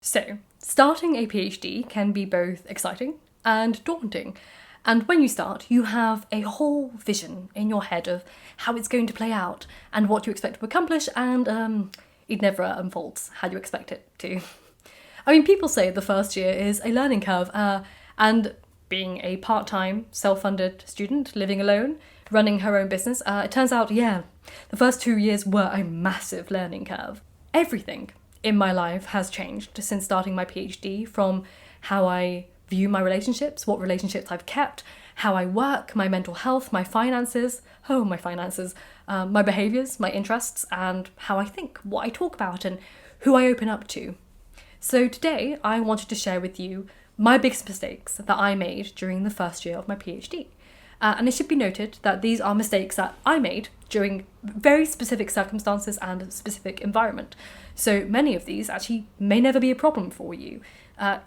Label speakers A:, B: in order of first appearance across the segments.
A: So, starting a PhD can be both exciting and daunting. And when you start, you have a whole vision in your head of how it's going to play out and what you expect to accomplish, and it never unfolds how you expect it to. I mean, people say the first year is a learning curve, and being a part-time, self-funded student living alone, running her own business, it turns out, the first 2 years were a massive learning curve. Everything in my life has changed since starting my PhD, from how I view my relationships, what relationships I've kept, how I work, my mental health, my finances, my behaviours, my interests, and how I think, what I talk about, and who I open up to. So today I wanted to share with you my biggest mistakes that I made during the first year of my PhD. And it should be noted that these are mistakes that I made during very specific circumstances and a specific environment. So many of these actually may never be a problem for you.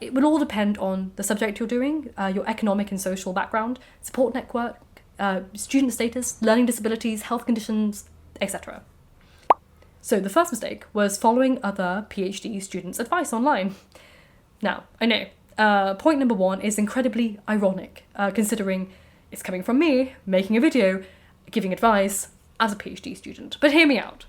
A: It will all depend on the subject you're doing, your economic and social background, support network, student status, learning disabilities, health conditions, etc. So the first mistake was following other PhD students' advice online. Now, I know, point number one is incredibly ironic, considering it's coming from me, making a video, giving advice as a PhD student. But hear me out,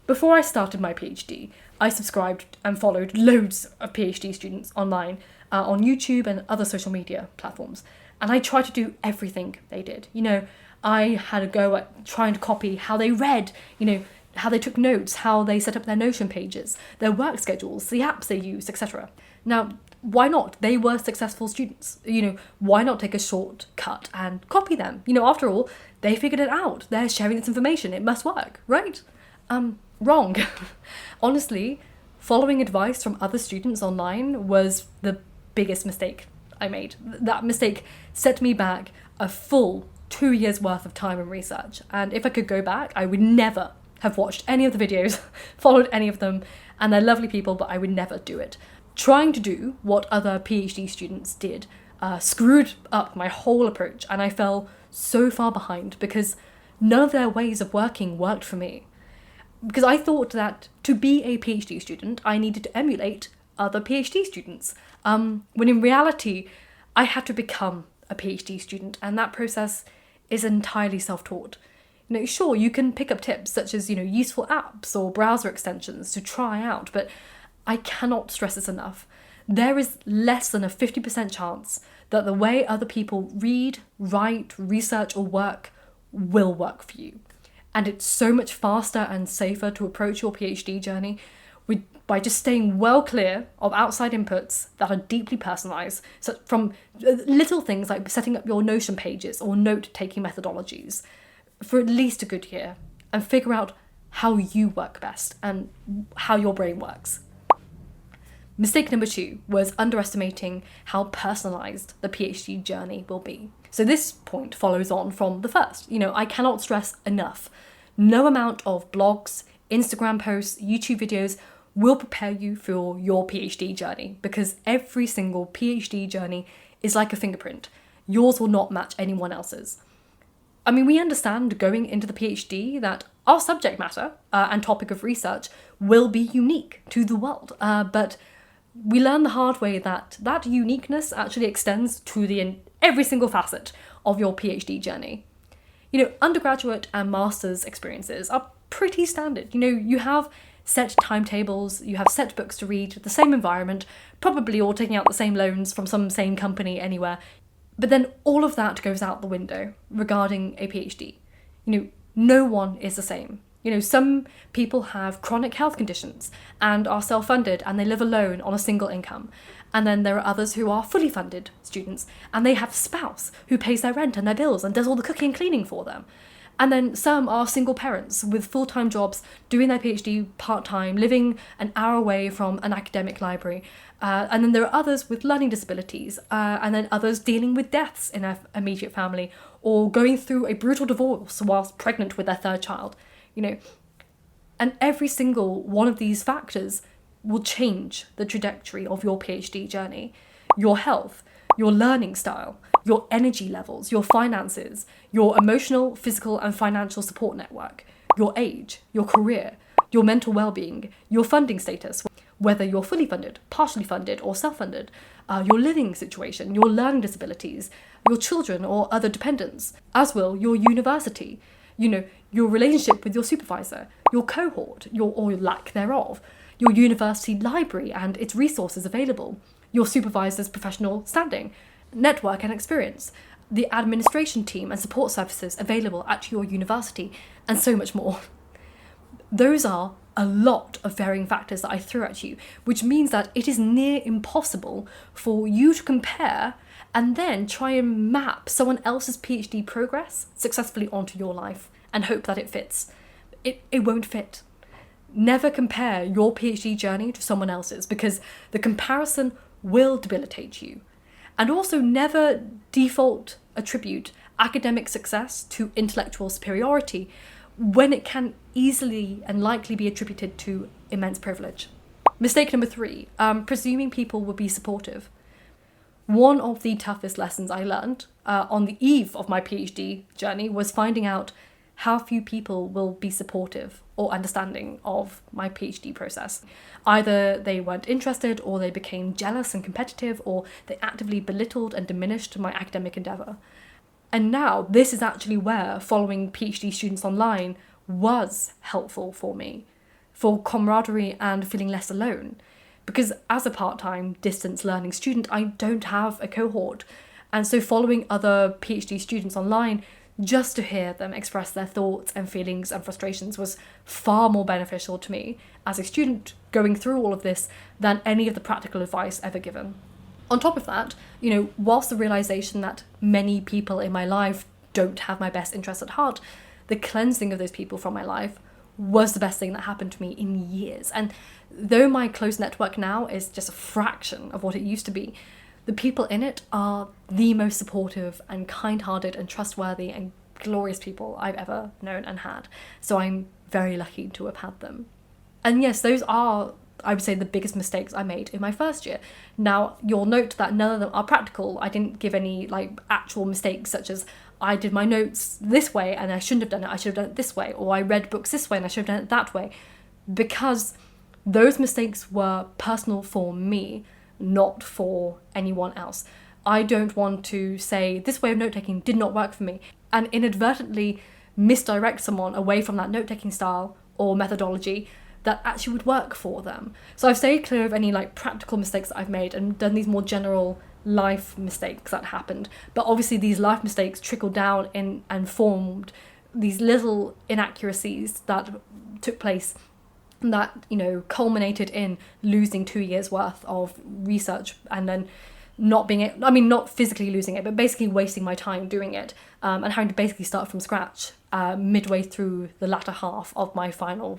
A: Before I started my PhD, I subscribed and followed loads of PhD students online, on YouTube and other social media platforms. And I tried to do everything they did. I had a go at trying to copy how they read, how they took notes, how they set up their Notion pages, their work schedules, the apps they used, etc. Now, why not? They were successful students. Why not take a shortcut and copy them? After all, they figured it out. They're sharing this information. It must work, right? Wrong. Honestly, following advice from other students online was the biggest mistake I made. That mistake set me back a full 2 years worth of time and research. And if I could go back, I would never have watched any of the videos, followed any of them, and they're lovely people, but I would never do it. Trying to do what other PhD students did screwed up my whole approach, and I fell so far behind because none of their ways of working worked for me. Because I thought that to be a PhD student, I needed to emulate other PhD students, when in reality, I had to become a PhD student, and that process is entirely self-taught. Sure, you can pick up tips such as, useful apps or browser extensions to try out, but I cannot stress this enough. There is less than a 50% chance that the way other people read, write, research, or work will work for you. And it's so much faster and safer to approach your PhD journey by just staying well clear of outside inputs that are deeply personalised, so from little things like setting up your Notion pages or note-taking methodologies for at least a good year, and figure out how you work best and how your brain works. Mistake number 2 was underestimating how personalised the PhD journey will be. So this point follows on from the first. I cannot stress enough. No amount of blogs, Instagram posts, YouTube videos will prepare you for your PhD journey, because every single PhD journey is like a fingerprint. Yours will not match anyone else's. I mean, we understand going into the PhD that our subject matter and topic of research will be unique to the world, but we learn the hard way that that uniqueness actually extends to every single facet of your PhD journey. Undergraduate and master's experiences are pretty standard. You have set timetables, you have set books to read, the same environment, probably all taking out the same loans from some same company anywhere. But then all of that goes out the window regarding a PhD. No one is the same. Some people have chronic health conditions and are self-funded and they live alone on a single income. And then there are others who are fully funded students and they have a spouse who pays their rent and their bills and does all the cooking and cleaning for them. And then some are single parents with full-time jobs, doing their PhD part-time, living an hour away from an academic library. And then there are others with learning disabilities, and then others dealing with deaths in their immediate family, or going through a brutal divorce whilst pregnant with their third child. And every single one of these factors will change the trajectory of your PhD journey. Your health, your learning style, your energy levels, your finances, your emotional, physical, and financial support network, your age, your career, your mental well-being, your funding status, whether you're fully funded, partially funded, or self-funded, your living situation, your learning disabilities, your children or other dependents, as will your university, your relationship with your supervisor, your cohort, or lack thereof, your university library and its resources available, your supervisor's professional standing, network and experience, the administration team and support services available at your university, and so much more. Those are a lot of varying factors that I threw at you, which means that it is near impossible for you to compare and then try and map someone else's PhD progress successfully onto your life and hope that it fits. It won't fit. Never compare your PhD journey to someone else's, because the comparison will debilitate you. And also never default attribute academic success to intellectual superiority when it can easily and likely be attributed to immense privilege. Mistake number 3, presuming people will be supportive. One of the toughest lessons I learned on the eve of my PhD journey was finding out how few people will be supportive or understanding of my PhD process. Either they weren't interested, or they became jealous and competitive, or they actively belittled and diminished my academic endeavour. And now this is actually where following PhD students online was helpful for me, for camaraderie and feeling less alone. Because as a part-time distance learning student, I don't have a cohort. And so following other PhD students online just to hear them express their thoughts and feelings and frustrations was far more beneficial to me as a student going through all of this than any of the practical advice ever given. On top of that, whilst the realisation that many people in my life don't have my best interests at heart, the cleansing of those people from my life was the best thing that happened to me in years. And though my close network now is just a fraction of what it used to be, the people in it are the most supportive and kind-hearted and trustworthy and glorious people I've ever known and had. So I'm very lucky to have had them. And yes, those are, I would say, the biggest mistakes I made in my first year. Now, you'll note that none of them are practical. I didn't give any actual mistakes, such as I did my notes this way and I shouldn't have done it, I should have done it this way, or I read books this way and I should have done it that way, because those mistakes were personal for me, not for anyone else. I don't want to say this way of note-taking did not work for me and inadvertently misdirect someone away from that note-taking style or methodology that actually would work for them. So I've stayed clear of any practical mistakes that I've made and done these more general life mistakes that happened. But obviously these life mistakes trickled down in and formed these little inaccuracies that took place that, culminated in losing 2 years worth of research and then not physically losing it, but basically wasting my time doing it, and having to basically start from scratch midway through the latter half of my final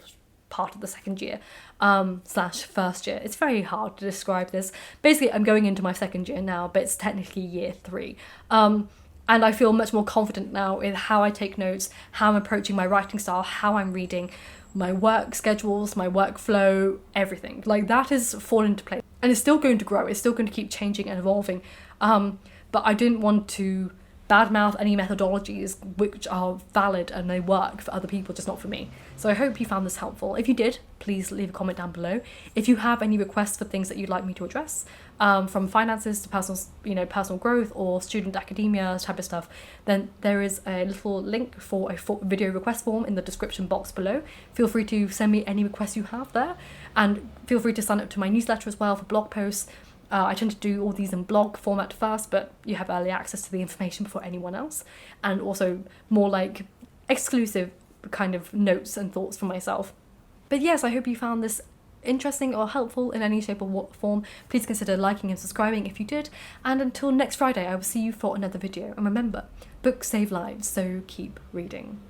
A: part of the second year / first year. It's very hard to describe this. Basically, I'm going into my second year now, but it's technically year 3. And I feel much more confident now in how I take notes, how I'm approaching my writing style, how I'm reading, my work schedules, my workflow, everything. That has fallen into place. And it's still going to grow. It's still going to keep changing and evolving. But I didn't want to badmouth any methodologies which are valid and they work for other people, just not for me. So I hope you found this helpful. If you did, please leave a comment down below. If you have any requests for things that you'd like me to address, from finances to personal growth or student academia type of stuff, then there is a little link for a video request form in the description box below. Feel free to send me any requests you have there, and feel free to sign up to my newsletter as well for blog posts. I tend to do all these in blog format first, but you have early access to the information before anyone else, and also more exclusive kind of notes and thoughts from myself. But yes, I hope you found this interesting or helpful in any shape or form. Please consider liking and subscribing if you did, and until next Friday I will see you for another video. And remember, books save lives, so keep reading.